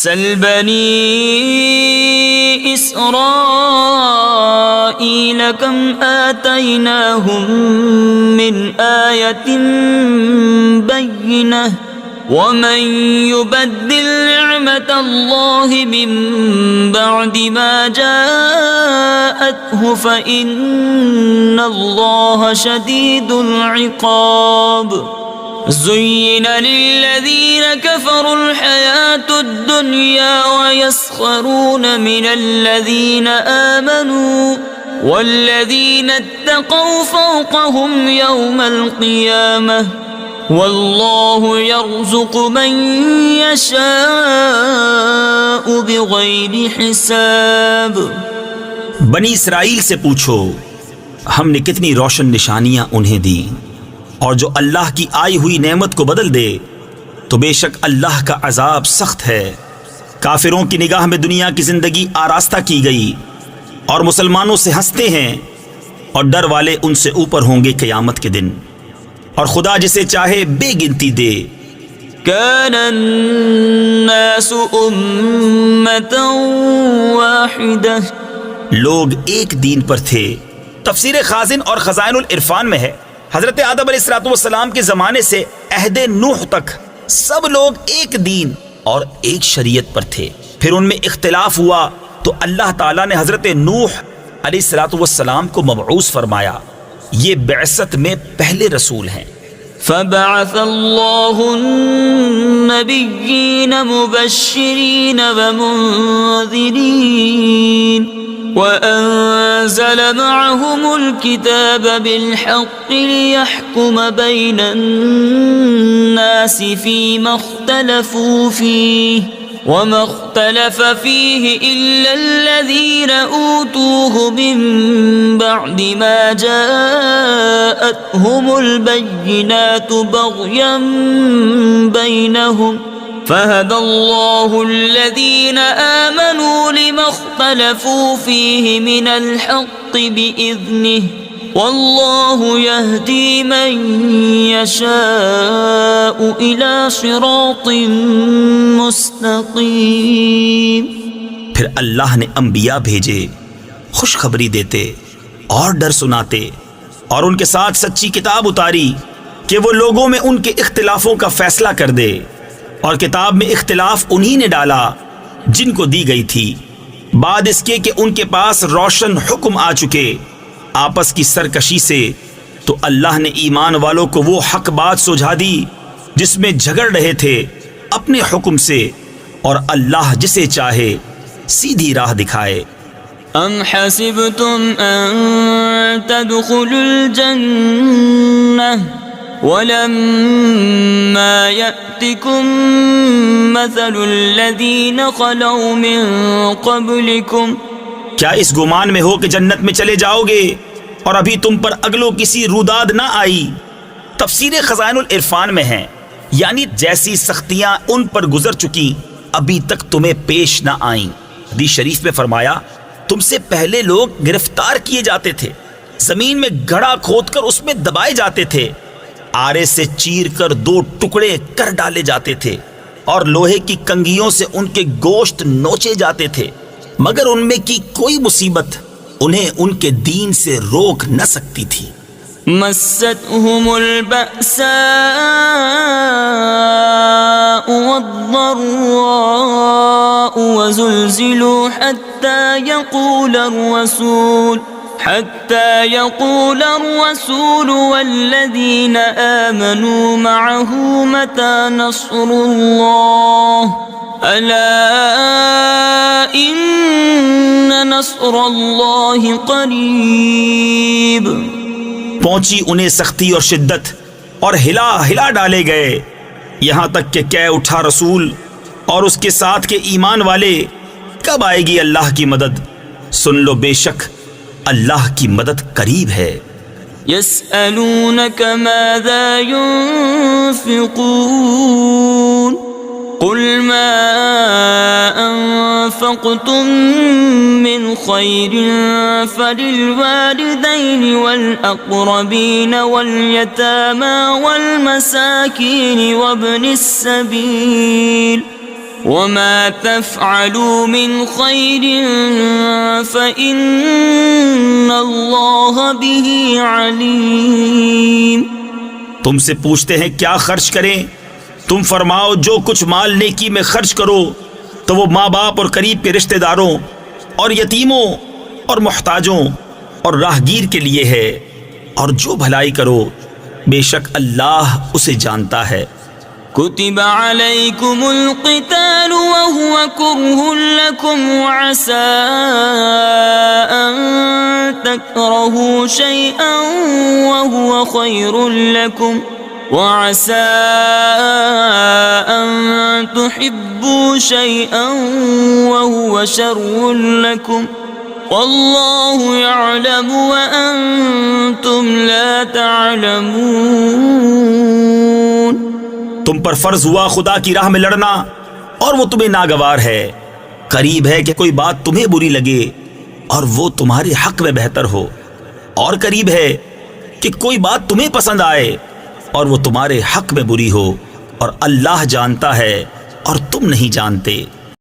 سل بني إسرائيل كم آتيناهم من آية بينة ومن يبدل نعمة الله من بعد ما جاءته فإن الله شديد العقاب زين للذين كفروا الحياة الدنيا ويسخرون من الذين آمنوا والذين اتقوا فوقهم يوم القيامة واللہ یرزق من یشاء بغیر حساب۔ بنی اسرائیل سے پوچھو ہم نے کتنی روشن نشانیاں انہیں دی، اور جو اللہ کی آئی ہوئی نعمت کو بدل دے تو بے شک اللہ کا عذاب سخت ہے۔ کافروں کی نگاہ میں دنیا کی زندگی آراستہ کی گئی اور مسلمانوں سے ہنستے ہیں، اور ڈر والے ان سے اوپر ہوں گے قیامت کے دن، اور خدا جسے چاہے بے گنتی دے۔ كان الناس أمة واحدة، لوگ ایک دین پر تھے۔ تفسیر خازن اور خزائن العرفان میں ہے حضرت آدم علیہ السلام کے زمانے سے عہد نوح تک سب لوگ ایک دین اور ایک شریعت پر تھے۔ پھر ان میں اختلاف ہوا تو اللہ تعالیٰ نے حضرت نوح علیہ السلام کو مبعوث فرمایا، یہ بعثت میں پہلے رسول ہیں۔ فبعث اللہ النبیین مبشرین ومنذرین وأنزل معهم الكتاب بالحق ليحكم بين الناس فيما اختلفوا فيه وما اختلف فيه إلا الذين أوتوه من بعد ما جاءتهم البينات بغيا بينهم فهدى الله الذين آمنوا لما اختلفوا فيه من الحق بإذنه والله يهدي من يشاء إلى صراط مستقيم۔ پھر اللہ نے انبیاء بھیجے، خوشخبری دیتے اور ڈر سناتے، اور ان کے ساتھ سچی کتاب اتاری کہ وہ لوگوں میں ان کے اختلافوں کا فیصلہ کر دے، اور کتاب میں اختلاف انہی نے ڈالا جن کو دی گئی تھی، بعد اس کے کہ ان کے پاس روشن حکم آ چکے آپس کی سرکشی سے، تو اللہ نے ایمان والوں کو وہ حق بات سجھا دی جس میں جھگڑ رہے تھے اپنے حکم سے، اور اللہ جسے چاہے سیدھی راہ دکھائے۔ ام حسبتم ان تدخلوا الجنہ ولما يأتكم مثل الذين خلوا من قبلكم، کیا اس گمان میں ہو کہ جنت میں چلے جاؤ گے اور ابھی تم پر اگلوں کسی روداد نہ آئی؟ تفسیر خزائن العرفان میں ہے، یعنی جیسی سختیاں ان پر گزر چکی ابھی تک تمہیں پیش نہ آئیں۔ حدیث شریف میں فرمایا تم سے پہلے لوگ گرفتار کیے جاتے تھے، زمین میں گڑھا کھود کر اس میں دبائے جاتے تھے، آرے سے چیر کر 2 ٹکڑے کر ڈالے جاتے تھے، اور لوہے کی کنگھیوں سے ان کے گوشت نوچے جاتے تھے، مگر ان میں کی کوئی مصیبت انہیں ان کے دین سے روک نہ سکتی تھی۔ مستهم البأساء والضراء وزلزلوا حتى يقول الرسول والذين آمنوا معه متى نصر الله ألا إن نصر الله قريب۔ پہنچی انہیں سختی اور شدت اور ہلا ڈالے گئے، یہاں تک کہ کہہ اٹھا رسول اور اس کے ساتھ کے ایمان والے کب آئے گی اللہ کی مدد؟ سن لو بے شک اللہ کی مدد قریب ہے۔ يسألونك ماذا ينفقون قل ما أنفقتم من خير فللوالدين والأقربين واليتامى والمساكين وابن السبيل وما تفعلوا من خير فإن الله به عليم۔ تم سے پوچھتے ہیں کیا خرچ کریں، تم فرماؤ جو کچھ مال نیکی میں خرچ کرو تو وہ ماں باپ اور قریب کے رشتہ داروں اور یتیموں اور محتاجوں اور راہگیر کے لیے ہے، اور جو بھلائی کرو بے شک اللہ اسے جانتا ہے۔ كتب عليكم القتال وهو كره لكم وعسى أن تكرهوا شيئا وهو خير لكم وعسى أن تحبوا شيئا وهو شر لكم والله يعلم وأنتم لا تعلمون۔ تم پر فرض ہوا خدا کی راہ میں لڑنا اور وہ تمہیں ناگوار ہے، قریب ہے کہ کوئی بات تمہیں بری لگے اور وہ تمہارے حق میں بہتر ہو، اور قریب ہے کہ کوئی بات تمہیں پسند آئے اور وہ تمہارے حق میں بری ہو، اور اللہ جانتا ہے اور تم نہیں جانتے۔